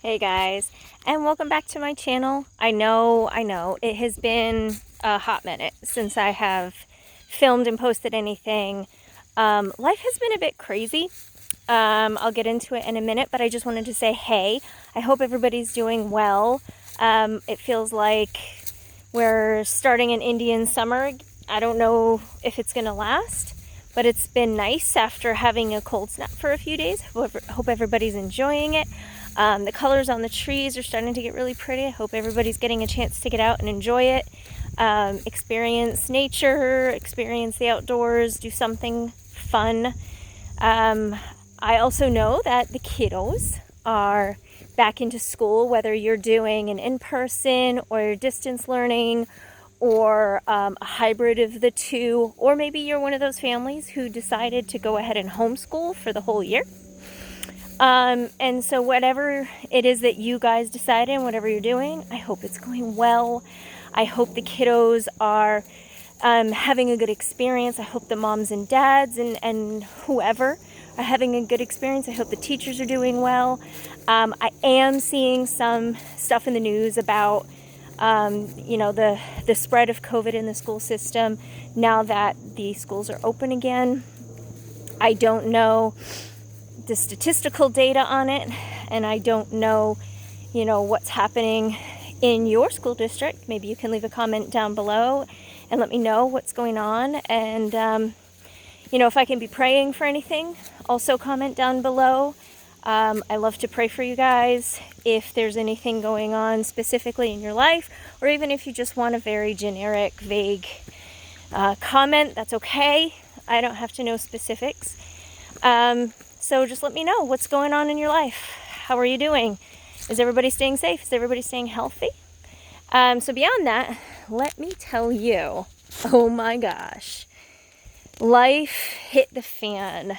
Hey guys, and welcome back to my channel. I know, it has been a hot minute since I have filmed and posted anything. Life has been a bit crazy. I'll get into it in a minute, but I just wanted to say, hey, I hope everybody's doing well. It feels like we're starting an Indian summer. I don't know if it's gonna last, but it's been nice after having a cold snap for a few days. Hope everybody's enjoying it. The colors on the trees are starting to get really pretty. I hope everybody's getting a chance to get out and enjoy it. Experience nature, experience the outdoors, do something fun. I also know that the kiddos are back into school, whether you're doing an in-person or distance learning or a hybrid of the two, or maybe you're one of those families who decided to go ahead and homeschool for the whole year. And so whatever it is that you guys decide in, whatever you're doing, I hope it's going well. I hope the kiddos are having a good experience. I hope the moms and dads and whoever are having a good experience. I hope the teachers are doing well. I am seeing some stuff in the news about the spread of COVID in the school system now that the schools are open again. I don't know the statistical data on it, and I don't know, what's happening in your school district. Maybe you can leave a comment down below and let me know what's going on. And, if I can be praying for anything, also comment down below. I love to pray for you guys if there's anything going on specifically in your life, or even if you just want a very generic, vague comment, that's okay. I don't have to know specifics. So just let me know what's going on in your life. How are you doing? Is everybody staying safe? Is everybody staying healthy? So beyond that, let me tell you, oh my gosh, life hit the fan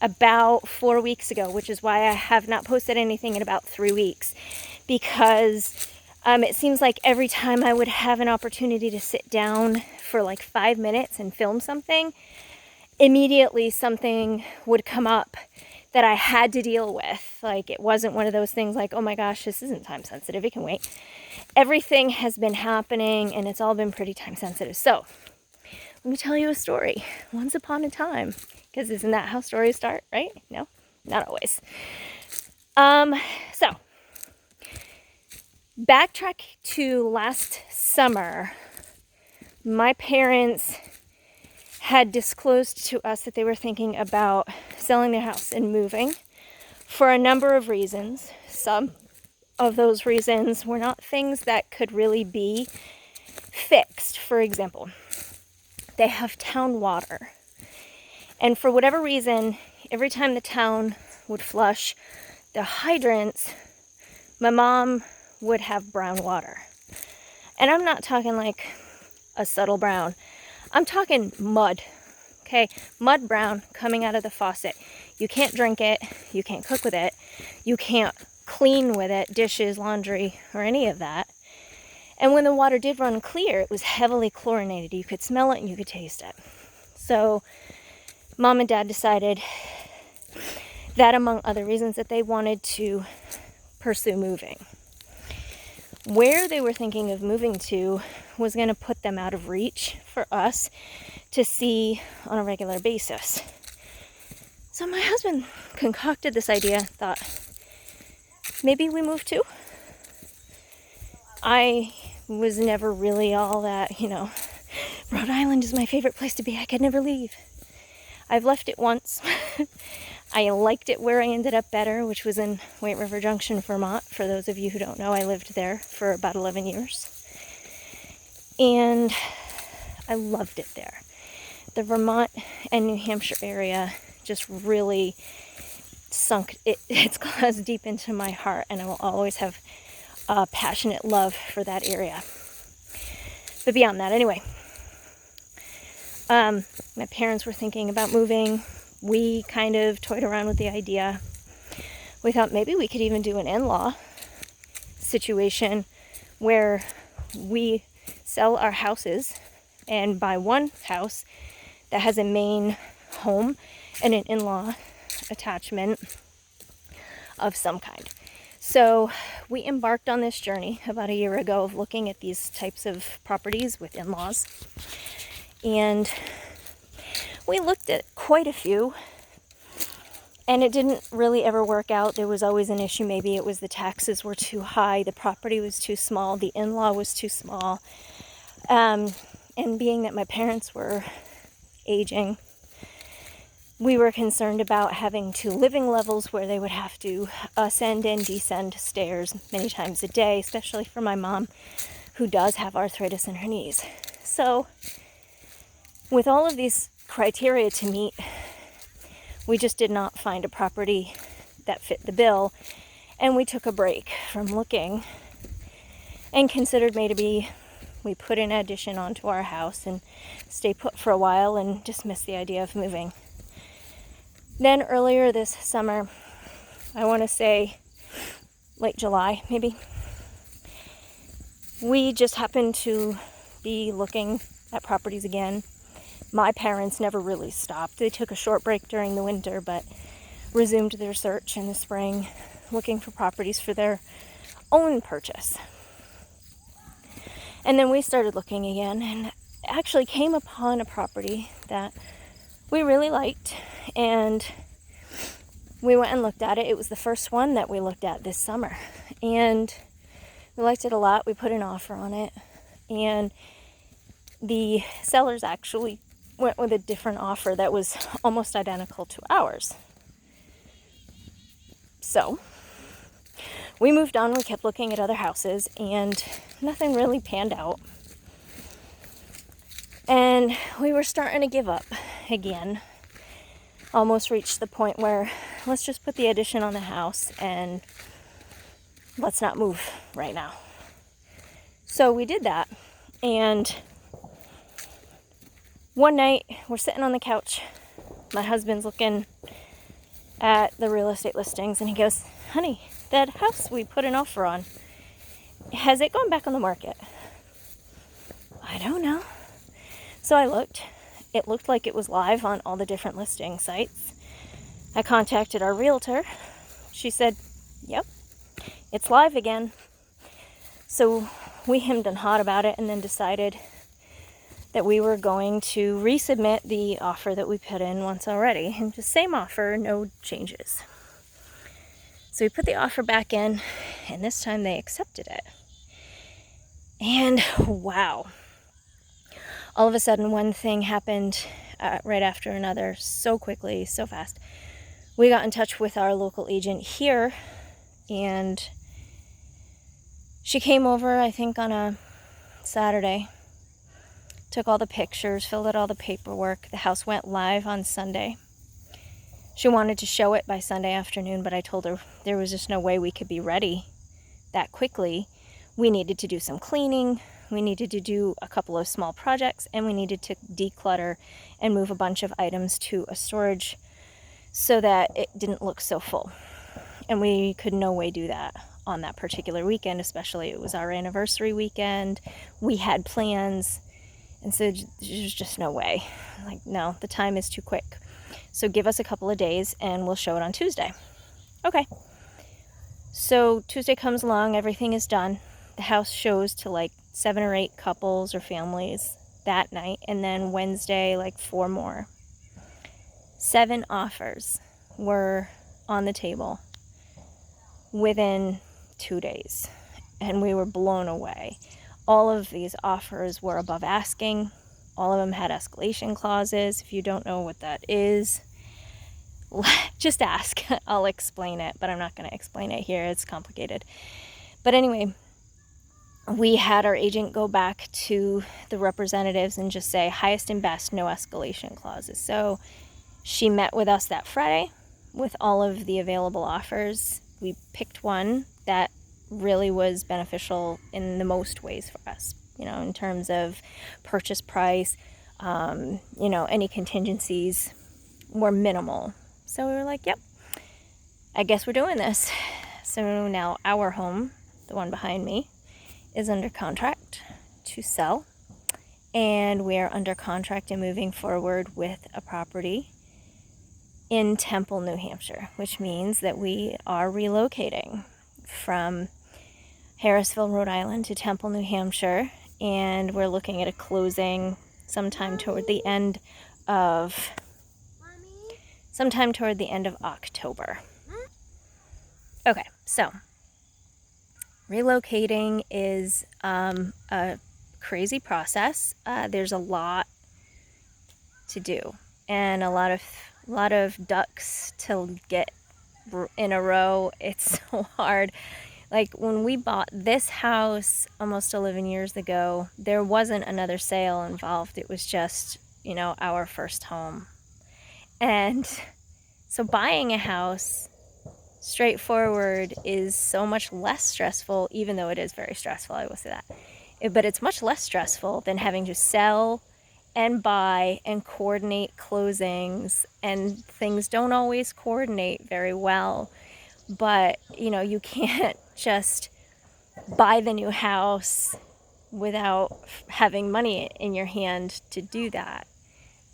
about 4 weeks ago, which is why I have not posted anything in about 3 weeks, because it seems like every time I would have an opportunity to sit down for like 5 minutes and film something, immediately something would come up that I had to deal with. Like, it wasn't one of those things like, oh my gosh, this isn't time sensitive, it can wait. Everything has been happening and it's all been pretty time sensitive. So let me tell you a story. Once upon a time, because isn't that how stories start, right? No, not always. So backtrack to last summer. My parents had disclosed to us that they were thinking about selling their house and moving for a number of reasons. Some of those reasons were not things that could really be fixed. For example, they have town water. And for whatever reason, every time the town would flush the hydrants, my mom would have brown water. And I'm not talking like a subtle brown. I'm talking mud, okay? Mud brown coming out of the faucet. You can't drink it. You can't cook with it. You can't clean with it, dishes, laundry, or any of that. And when the water did run clear, it was heavily chlorinated. You could smell it and you could taste it. So Mom and Dad decided that, among other reasons, that they wanted to pursue moving. Where they were thinking of moving to was going to put them out of reach for us to see on a regular basis. So my husband concocted this idea, thought, maybe we move too. I was never really all that, Rhode Island is my favorite place to be. I could never leave. I've left it once. I liked it where I ended up better, which was in White River Junction, Vermont. For those of you who don't know, I lived there for about 11 years. And I loved it there. The Vermont and New Hampshire area just really sunk its claws deep into my heart, and I will always have a passionate love for that area. But beyond that, anyway, my parents were thinking about moving. We kind of toyed around with the idea. We thought maybe we could even do an in-law situation where we sell our houses and buy one house that has a main home and an in-law attachment of some kind. So we embarked on this journey about a year ago of looking at these types of properties with in-laws. And we looked at quite a few, and it didn't really ever work out. There was always an issue. Maybe it was the taxes were too high, the property was too small, the in-law was too small. And being that my parents were aging, we were concerned about having two living levels where they would have to ascend and descend stairs many times a day, especially for my mom, who does have arthritis in her knees. So with all of these criteria to meet, we just did not find a property that fit the bill, and we took a break from looking and considered maybe we put an addition onto our house and stay put for a while and dismiss the idea of moving. Then earlier this summer, I want to say late July maybe, we just happened to be looking at properties again. My parents never really stopped. They took a short break during the winter, but resumed their search in the spring, looking for properties for their own purchase. And then we started looking again and actually came upon a property that we really liked, and we went and looked at it. It was the first one that we looked at this summer, and we liked it a lot. We put an offer on it, and the sellers actually went with a different offer that was almost identical to ours. So we moved on. We kept looking at other houses, and nothing really panned out. And we were starting to give up again. Almost reached the point where let's just put the addition on the house and let's not move right now. So we did that. And one night we're sitting on the couch. My husband's looking at the real estate listings, and he goes, "Honey, that house we put an offer on, has it gone back on the market?" I don't know. So I looked. It looked like it was live on all the different listing sites. I contacted our realtor. She said, "Yep, it's live again." So we hemmed and hawed about it, and then decided that we were going to resubmit the offer that we put in once already. And the same offer, no changes. So we put the offer back in, and this time they accepted it. And wow. All of a sudden, one thing happened right after another, so quickly, so fast. We got in touch with our local agent here, and she came over, I think, on a Saturday, took all the pictures, filled out all the paperwork. The house went live on Sunday. She wanted to show it by Sunday afternoon, but I told her there was just no way we could be ready that quickly. We needed to do some cleaning. We needed to do a couple of small projects, and we needed to declutter and move a bunch of items to a storage so that it didn't look so full. And we could no way do that on that particular weekend, especially it was our anniversary weekend. We had plans, and so there's just no way. Like, no, the time is too quick. So give us a couple of days and we'll show it on Tuesday. Okay. So Tuesday comes along, everything is done. The house shows to like 7 or 8 couples or families that night, and then Wednesday, like 4 more. 7 offers were on the table within 2 days, and we were blown away. All of these offers were above asking. All of them had escalation clauses. If you don't know what that is, just ask. I'll explain it, but I'm not going to explain it here. It's complicated. But anyway, we had our agent go back to the representatives and just say highest and best, no escalation clauses. So she met with us that Friday with all of the available offers. We picked one that really was beneficial in the most ways for us, in terms of purchase price, any contingencies were minimal. So we were like, yep, I guess we're doing this. So now our home, the one behind me, is under contract to sell, and we are under contract and moving forward with a property in Temple, New Hampshire, which means that we are relocating from Harrisville, Rhode Island to Temple, New Hampshire, and we're looking at a closing sometime toward the end of October. Okay, so relocating is a crazy process. There's a lot to do and a lot of ducks to get in a row. It's so hard. Like when we bought this house almost 11 years ago, there wasn't another sale involved. It was just, our first home. And so buying a house straightforward is so much less stressful, even though it is very stressful, I will say that. But it's much less stressful than having to sell and buy and coordinate closings, and things don't always coordinate very well. But, you can't just buy the new house without having money in your hand to do that.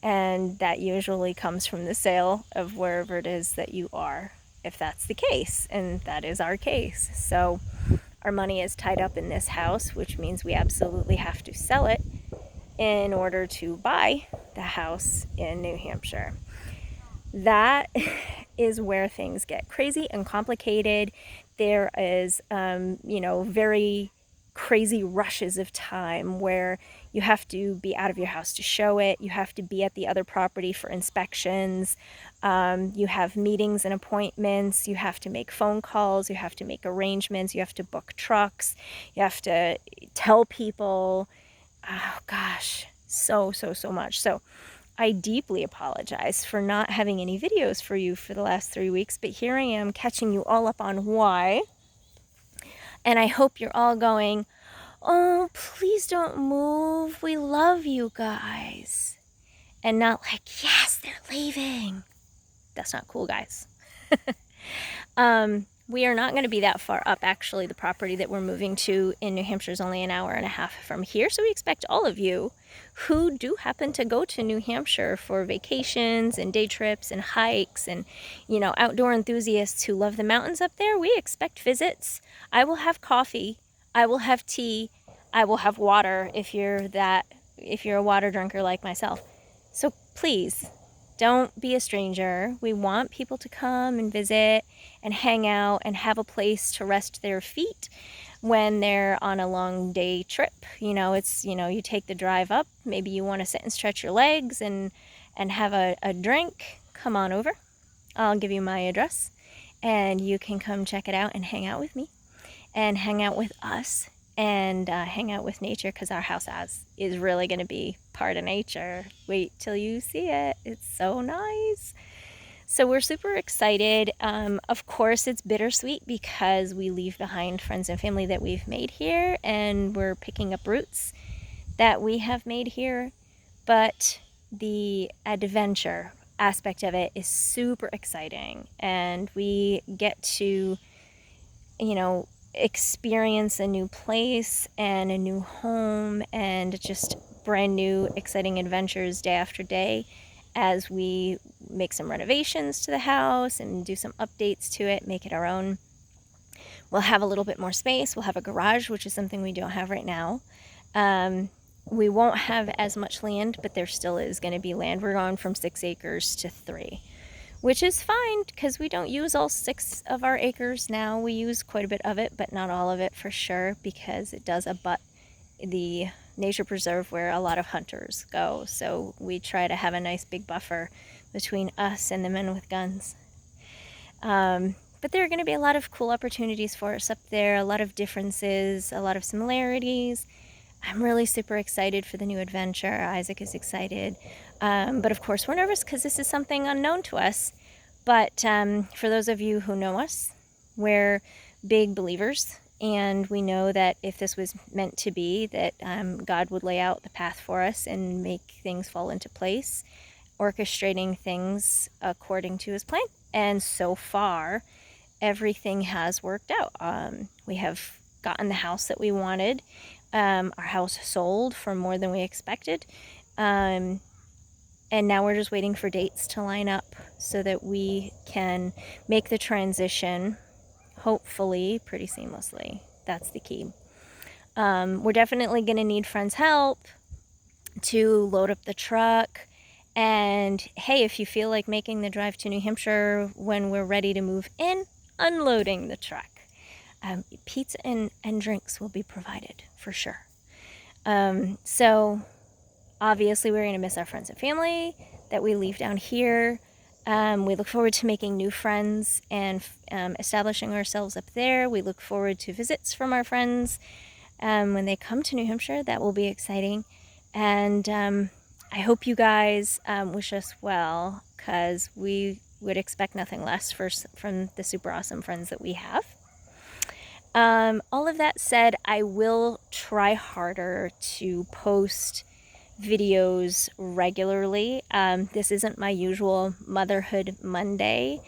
And that usually comes from the sale of wherever it is that you are, if that's the case. And that is our case. So our money is tied up in this house, which means we absolutely have to sell it in order to buy the house in New Hampshire. That is where things get crazy and complicated. There is, very crazy rushes of time where you have to be out of your house to show it. You have to be at the other property for inspections. You have meetings and appointments. You have to make phone calls. You have to make arrangements. You have to book trucks. You have to tell people. Oh gosh, so much. So I deeply apologize for not having any videos for you for the last 3 weeks, but here I am catching you all up on why. And I hope you're all going, oh, please don't move. We love you guys. And not like, yes, they're leaving. That's not cool, guys. We are not going to be that far up. Actually, the property that we're moving to in New Hampshire is only an hour and a half from here. So we expect all of you who do happen to go to New Hampshire for vacations and day trips and hikes and, outdoor enthusiasts who love the mountains up there, we expect visits. I will have coffee. I will have tea. I will have water if you're a water drinker like myself. So please, don't be a stranger. We want people to come and visit and hang out and have a place to rest their feet when they're on a long day trip. You take the drive up. Maybe you want to sit and stretch your legs and have a drink. Come on over. I'll give you my address and you can come check it out and hang out with me and hang out with us and hang out with nature, because our house is really going to be part of nature. Wait till you see it. It's so nice. So we're super excited. Of course, it's bittersweet because we leave behind friends and family that we've made here, and we're picking up roots that we have made here. But the adventure aspect of it is super exciting, and we get to, experience a new place and a new home and just brand new exciting adventures day after day as we make some renovations to the house and do some updates to it, make it our own. We'll have a little bit more space. We'll have a garage, which is something we don't have right now. We won't have as much land, but there still is going to be land. We're going from 6 acres to 3, which is fine because we don't use all 6 of our acres now. We use quite a bit of it, but not all of it for sure, because it does abut the nature preserve where a lot of hunters go. So we try to have a nice big buffer between us and the men with guns. But there are going to be a lot of cool opportunities for us up there, a lot of differences, a lot of similarities. I'm really super excited for the new adventure. Isaac is excited. But of course, we're nervous because this is something unknown to us. But for those of you who know us, we're big believers. And we know that if this was meant to be, that God would lay out the path for us and make things fall into place, orchestrating things according to his plan. And so far, everything has worked out. We have gotten the house that we wanted. Our house sold for more than we expected. And now we're just waiting for dates to line up so that we can make the transition, hopefully pretty seamlessly. That's the key. We're definitely going to need friends' help to load up the truck. And hey, if you feel like making the drive to New Hampshire when we're ready to move in, unloading the truck. Pizza and drinks will be provided for sure. So obviously we're going to miss our friends and family that we leave down here. We look forward to making new friends and establishing ourselves up there. We look forward to visits from our friends when they come to New Hampshire. That will be exciting. And I hope you guys wish us well, because we would expect nothing less from the super awesome friends that we have. All of that said, I will try harder to post videos regularly. This isn't my usual Motherhood Monday,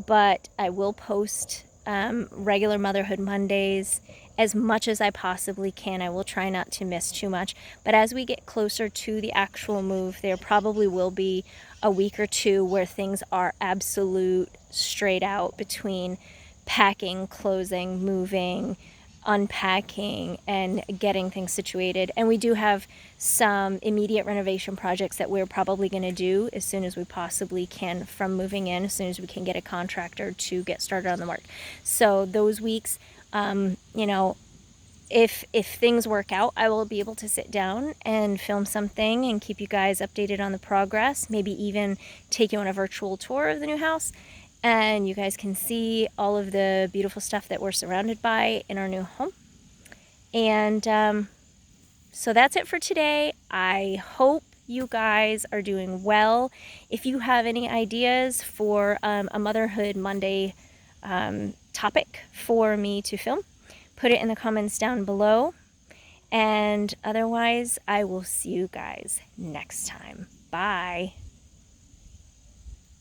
but I will post regular Motherhood Mondays as much as I possibly can. I will try not to miss too much, but as we get closer to the actual move, there probably will be a week or two where things are absolute straight out between packing, closing, moving, unpacking, and getting things situated. And we do have some immediate renovation projects that we're probably going to do as soon as we possibly can from moving in, as soon as we can get a contractor to get started on the work. So those weeks, you know, if things work out, I will be able to sit down and film something and keep you guys updated on the progress, maybe even take you on a virtual tour of the new house. And you guys can see all of the beautiful stuff that we're surrounded by in our new home. And so that's it for today. I hope you guys are doing well. If you have any ideas for a Motherhood Monday topic for me to film, put it in the comments down below. And otherwise, I will see you guys next time. Bye.